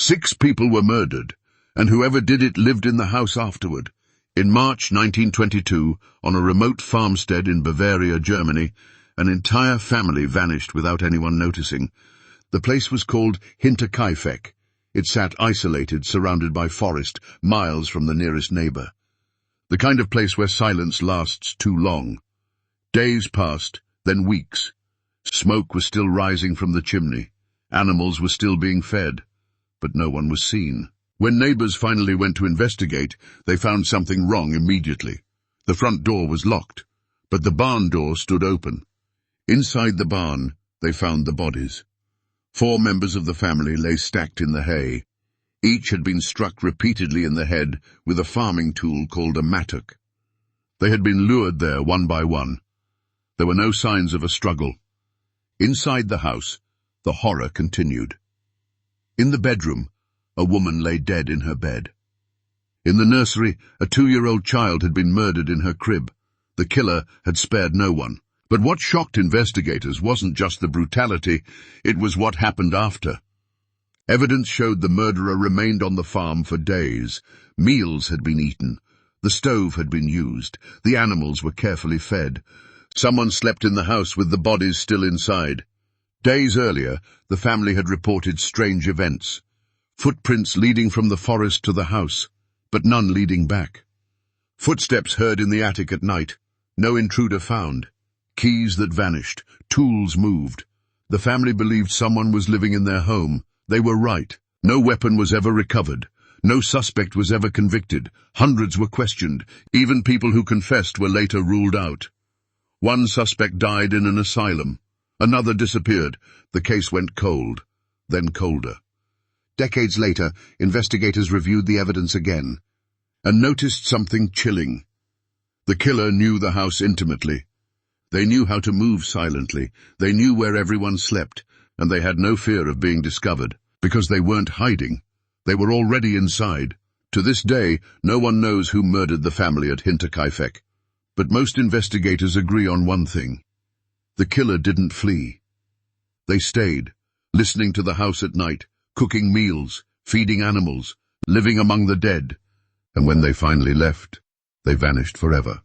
6 people were murdered, and whoever did it lived in the house afterward. In March 1922, on a remote farmstead in Bavaria, Germany, an entire family vanished without anyone noticing. The place was called Hinterkaifeck. It sat isolated, surrounded by forest, miles from the nearest neighbor. The kind of place where silence lasts too long. Days passed, then weeks. Smoke was still rising from the chimney. Animals were still being fed, but no one was seen. When neighbors finally went to investigate, they found something wrong immediately. The front door was locked, but the barn door stood open. Inside the barn, they found the bodies. 4 members of the family lay stacked in the hay. Each had been struck repeatedly in the head with a farming tool called a mattock. They had been lured there one by one. There were no signs of a struggle. Inside the house, the horror continued. In the bedroom, a woman lay dead in her bed. In the nursery, a 2-year-old child had been murdered in her crib. The killer had spared no one. But what shocked investigators wasn't just the brutality, it was what happened after. Evidence showed the murderer remained on the farm for days. Meals had been eaten. The stove had been used. The animals were carefully fed. Someone slept in the house with the bodies still inside. Days earlier, the family had reported strange events. Footprints leading from the forest to the house, but none leading back. Footsteps heard in the attic at night. No intruder found. Keys that vanished. Tools moved. The family believed someone was living in their home. They were right. No weapon was ever recovered. No suspect was ever convicted. Hundreds were questioned. Even people who confessed were later ruled out. One suspect died in an asylum. Another disappeared. The case went cold, then colder. Decades later, investigators reviewed the evidence again and noticed something chilling. The killer knew the house intimately. They knew how to move silently. They knew where everyone slept, and they had no fear of being discovered, because they weren't hiding. They were already inside. To this day, no one knows who murdered the family at Hinterkaifeck. But most investigators agree on one thing. The killer didn't flee. They stayed, listening to the house at night, cooking meals, feeding animals, living among the dead. And when they finally left, they vanished forever.